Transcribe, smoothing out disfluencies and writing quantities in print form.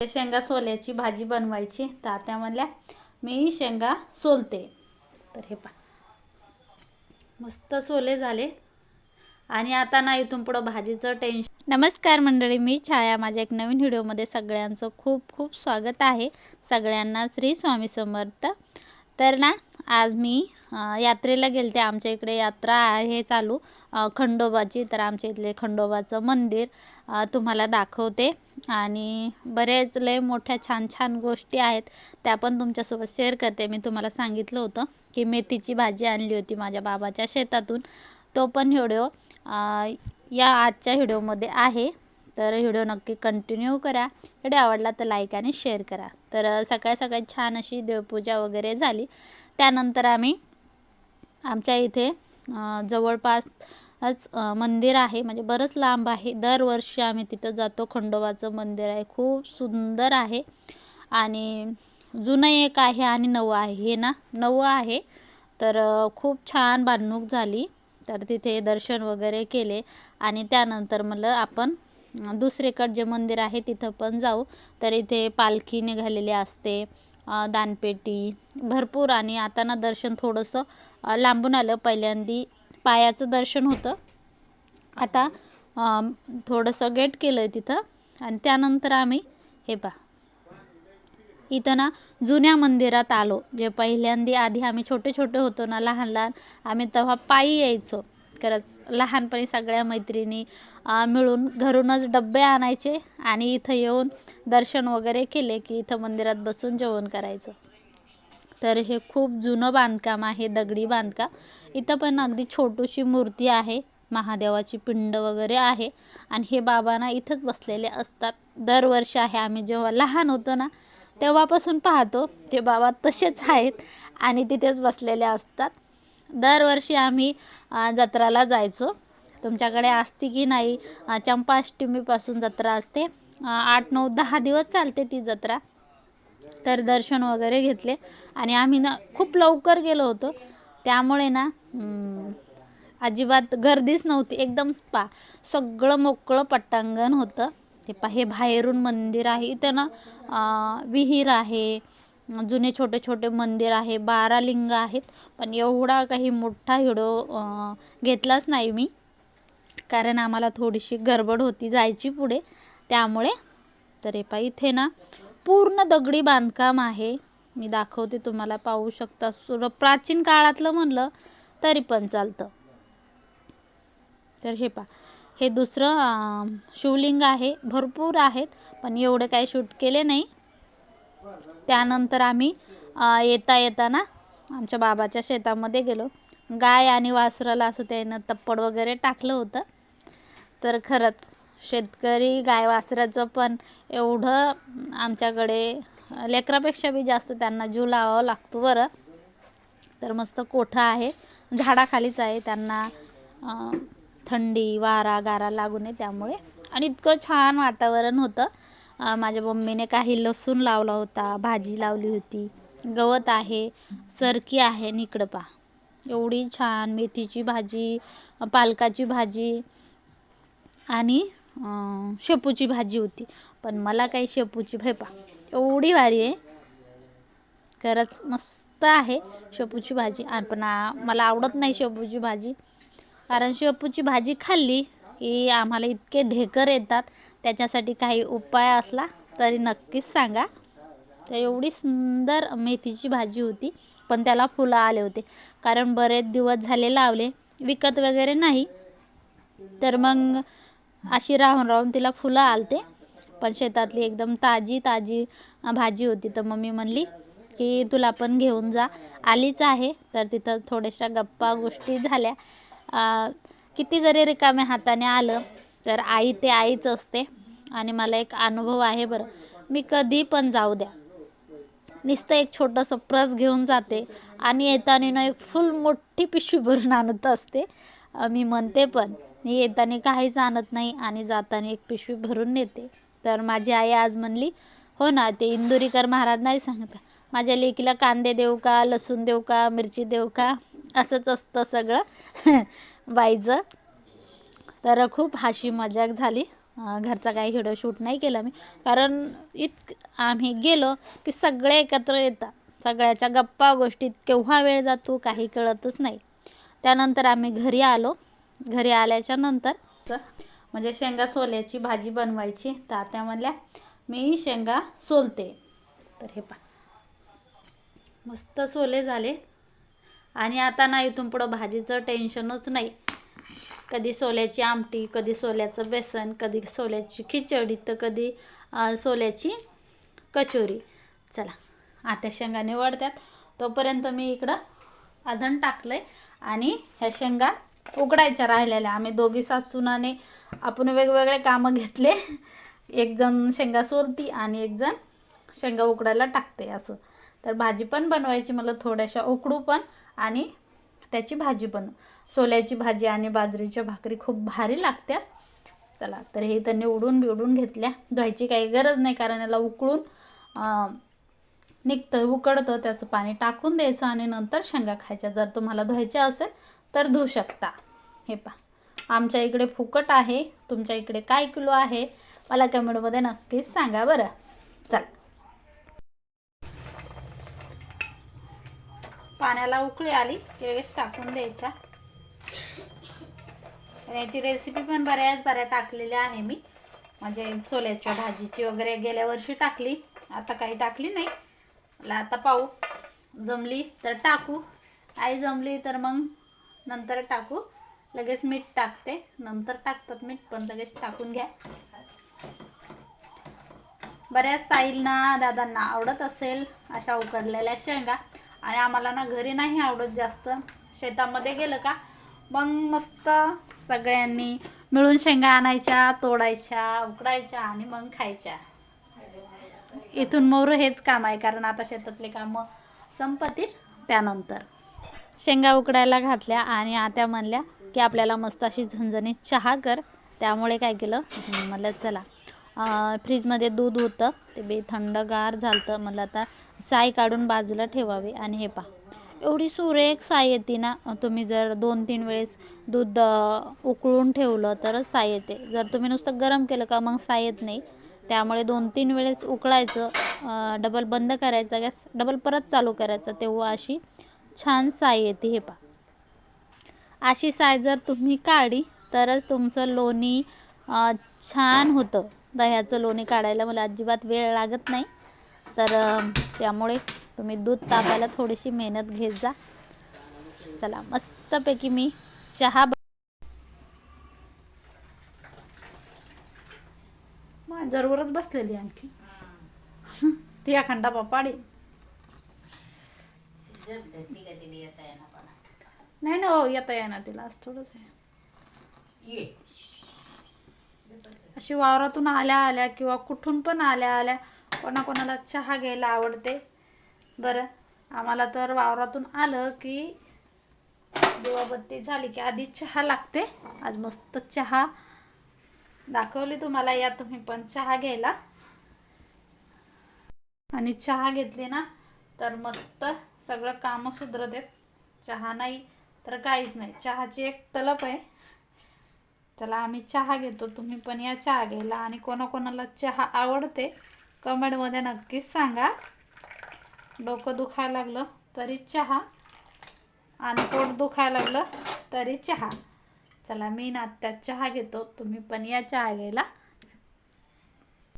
शेंगा सोल्याची भाजी बनवायची. तर त्या म्हणल्या मी शेंगा सोलते. तर हे पहा मस्त सोले झाले आणि आता ना इथून पुढं भाजीचं टेन्शन. नमस्कार मंडळी, मी छाया. माझ्या एक नवीन व्हिडिओमध्ये सगळ्यांचं खूप खूप स्वागत आहे. सगळ्यांना श्री स्वामी समर्थ. तर ना आज मी यात्रेला गेलते. आमच्या इकडे यात्रा आहे चालू खंडोबाची. तर आमच्या इथले खंडोबाचं मंदिर तुम्हाला दाखवते आणि बरेच लय मोठ्या छान छान गोष्टी आहेत त्या पण तुमच्यासोबत शेअर करते. मी तुम्हाला सांगितलं होतं की मेथीची भाजी आणली होती माझ्या बाबाच्या शेतातून. तो पण व्हिडिओ या आजच्या व्हिडिओमध्ये आहे. तर व्हिडिओ नक्की कंटिन्यू करा. व्हिडिओ आवडला तर लाईक आणि शेअर करा. तर सकाळी सकाळी छान अशी देवपूजा वगैरे झाली. त्यानंतर आम्ही आमच्या इथे जवळपासच मंदिर आहे, म्हणजे बरंच लांब आहे. दरवर्षी आम्ही तिथं जातो. खंडोबाचं मंदिर आहे, खूप सुंदर आहे आणि जुनं एक आहे आणि नवं आहे. हे ना नवं आहे. तर खूप छान बांधणूक झाली. तर तिथे दर्शन वगैरे केले आणि त्यानंतर म्हणलं आपण दुसरीकडे जे मंदिर आहे तिथं पण जाऊ. तर इथे पालखी निघालेली असते, दानपेटी भरपूर. आणि आता ना दर्शन थोडंसं लांबून आलं. पहिल्यांदी पायाचं दर्शन होतं, आता थोडंसं गेट केलं आहे तिथं. आणि त्यानंतर आम्ही हे पहा इथं ना जुन्या मंदिरात आलो. जे पहिल्यांदी आधी आम्ही छोटे छोटे होतो ना, लहान लहान, आम्ही तेव्हा पायी यायचो. खरंच लहानपणी सगळ्या मैत्रिणी मिळून घरूनच डब्बे आणायचे आणि इथं येऊन दर्शन वगैरे केले की इथं मंदिरात बसून जेवण करायचं. तर हे खूप जुनं बांधकाम आहे, दगडी बांधकाम. इथं पण अगदी छोटीशी मूर्ती आहे, महादेवाची पिंड वगैरे आहे. आणि हे बाबा ना इथंच बसलेले असतात. दरवर्षी आहे. आम्ही जेव्हा लहान होतो ना तेव्हापासून पाहतो ते बाबा तसेच आहेत आणि तिथेच बसलेले असतात. दरवर्षी आम्ही जत्राला जायचो. तुमच्याकडे असते की नाही? चंपाष्टमीपासून जत्रा असते, 8-9-10 दिवस चालते ती जत्रा. तर दर्शन वगैरे घेतले आणि आम्ही ना खूप लवकर गेलो होतो, त्यामुळे ना अजिबात गर्दीच नव्हती. एकदम सगळं मोकळं पटांगण होतं. हे बाहेरून मंदिर आहे. इथं ना विहीर आहे, जुने छोटे छोटे मंदिर आहे, 12 लिंग आहेत. पण एवढा काही मोठा व्हिडिओ घेतलाच नाही मी, कारण आम्हाला थोडीशी गडबड होती जायची पुढे, त्यामुळे. तर इथे ना पूर्ण दगडी बांधकाम आहे. मी दाखवते तुम्हाला, पाहू शकता. प्राचीन काळातलं म्हणलं तरी पण चालतं. तर हे दुसरं शिवलिंग आहे. भरपूर आहेत पण एवढे काही शूट केले नाही. त्यानंतर आम्ही येता येताना आमच्या बाबाच्या शेतामध्ये गेलो. गाय आणि वासराला असं त्यानं तप्पड वगैरे टाकलं होतं. तर खरंच शेतकरी गाय वासराचं पण एवढं आमच्याकडे लेकरापेक्षा बी जास्त त्यांना जीव लावावा लागतो बरं. तर मस्त कोठा आहे, झाडाखालीच आहे. त्यांना थंडी वारा गारा लागू नये त्यामुळे. आणि इतकं छान वातावरण होतं. माझ्या मम्मीने काही लसूण लावला होता, भाजी लावली होती, गवत आहे, सरकी आहे. इकडं पहा एवढी छान मेथीची भाजी, पालकाची भाजी आणि शेपूची भाजी होती. पण मला काही शेपूची एवढी भारी आहे, खरंच मस्त आहे शेपूची भाजी. पण मला आवडत नाही शेपूची भाजी, कारण शेपूची भाजी खाल्ली की आम्हाला इतके ढेकर येतात. त्याच्यासाठी काही उपाय असला तरी नक्कीच सांगा. तर एवढी सुंदर मेथीची भाजी होती, पण त्याला फुलं आले होते, कारण बरेच दिवस झाले लावले, विकत वगैरे नाही. तर मग अशी राहून राहून तिला फुलं आलते. पण शेतातली एकदम ताजी ताजी भाजी होती. तर मम्मी म्हणली की तुला पण घेऊन जा, आलीच आहे. तर तिथं थोड्याशा गप्पा गोष्टी झाल्या. किती जरी रिकाम्या हाताने आलं तर आई ते आईच असते. आणि मला एक अनुभव आहे बरं, मी कधी पण जाऊ द्या नुसतं एक छोटंसं प्रस घेऊन जाते आणि येताना ना एक फुल मोठी पिशवी भरून आणत असते. मी म्हणते पण मी येताना काहीच आणत नाही आणि जाताना एक पिशवी भरून नेते. तर माझी आई आज म्हणली, हो ना, ते इंदुरीकर महाराज नाही सांगत, माझ्या लेकीला कांदे देऊ का, लसूण देऊ का, मिरची देऊ का, असंच असतं सगळं बाईचं. तर खूप हाशी मजाक झाली. घरचा काही व्हिडिओ शूट नाही केला मी, कारण आम्ही गेलो की सगळे एकत्र येतात, सगळ्याच्या गप्पा गोष्टीत केव्हा वेळ जातो काही कळतच नाही. त्यानंतर आम्ही घरी आलो. घरी आल्याच्या नंतर म्हणजे शेंगा सोल्याची भाजी बनवायची, तर आता म्हणल्या मी शेंगा सोलते. तर हे पहा मस्त सोले झाले. आणि आता ना इथून पुढं भाजीचं टेन्शनच नाही. कधी सोल्याची आमटी, कधी सोल्याचं बेसन, कधी सोल्याची खिचडी, तर कधी सोल्याची कचोरी. चला आता शेंगा निवडतात, तोपर्यंत मी इकडं आधण टाकलंय आणि ह्या शेंगा उकडायच्या राहिलेल्या. आम्ही दोघी सासूनाने आपण वेगवेगळे कामं घेतले. एक जण शेंगा सोलती आणि एक जण शेंगा उकडायला टाकते असं. तर भाजी पण बनवायची मला, थोड्याशा उकडू पण आणि त्याची भाजी पण. सोल्याची भाजी आणि बाजरीच्या भाकरी खूप भारी लागत्या. चला तर हे तर निवडून बिवडून घेतल्या. धुवायची काही गरज नाही, कारण याला उकळून निघतं, उकडतं, त्याचं पाणी टाकून द्यायचं आणि नंतर शेंगा खायच्या. जर तुम्हाला धुवायच्या असेल तर धुवू शकता. हे पहा आमच्या इकडे फुकट आहे, तुमच्या इकडे काय किलो आहे मला कमेंटमध्ये नक्कीच सांगा बरं. चल पाण्याला उकळी आली की लगेच टाकून द्यायच्या. याची रेसिपी पण बऱ्या टाकलेल्या आहे मी, म्हणजे सोल्याच्या भाजीची वगैरे गेल्या वर्षी टाकली, आता काही टाकली नाही. मला आता पाहू जमली तर टाकू, आई जमली तर मग नंतर टाकू. लगेच मीठ टाकते, नंतर टाकतात मीठ, पण लगेच टाकून घ्या. बऱ्याच ताईंना दादांना आवडत असेल अशा उकडलेल्या शेंगा, आणि आम्हाला ना घरी नाही आवडत जास्त. शेतामध्ये गेलं का मग मस्त सगळ्यांनी मिळून शेंगा आणायच्या, तोडायच्या, उकडायच्या आणि मग खायच्या. इथून मोर हेच काम आहे, कारण आता शेतातले कामं संपतील. त्यानंतर शेंगा उकडायला घातल्या आणि आत्या म्हणल्या की आपल्याला मस्त अशी झणझणीत चहा कर. त्यामुळे काय केलं म्हणलं चला फ्रीजमध्ये दूध होतं ते बी थंडगार झालं. मला आता साय काढून बाजूला ठेवावी. आणि हे पहा एवढी सुरेख साय येते ना, तुम्ही जर 2-3 वेळेस दूध उकळून ठेवलं तरच साय येते. जर तुम्ही नुसतं गरम केलं का मग साय येत नाही. त्यामुळे 2-3 वेळेस उकळायचं, डबल बंद करायचा गॅस, डबल परत चालू करायचा, तेव्हा अशी छान साय येते. हे पहा अशी साय जर तुम्ही काढली तरच तुमचं लोणी छान होतं. दह्याचं लोणी काढायला मला अजिबात वेळ लागत नाही, तर त्यामुळे तुम्ही दूध तापायला थोडीशी मेहनत घेत जा. चला मस्तपैकी मी चहा जरूरच बसलेली आणखी ती अखंडा पपाडी नाही ना, हो येता येणार तिला आज थोडंच आहे. अशी वावरातून आल्या आल्या किंवा कुठून पण आल्या आल्या कोणाकोणाला चहा घ्यायला आवडते. बरं आम्हाला तर वावरातून आलं की दिवाबत्ती झाली की आधी चहा लागते. आज मस्त चहा दाखवली तुम्हाला, या तुम्ही पण चहा घ्यायला. आणि चहा घेतली ना तर मस्त सगळं काम सुधरते. चहा नाही तर काहीच नाही, चहाची एक तलप आहे. चला आम्ही चहा घेतो, तुम्ही पण या चहा घ्यायला. आणि कोणाकोणाला चहा आवडते कमेंटमध्ये नक्कीच सांगा. डोकं दुखायला लागलं तरी चहा, आणि पोट दुखायला लागलं तरी चहा. चला मी ना त्यात चहा घेतो, तुम्ही पण या चहा घ्यायला.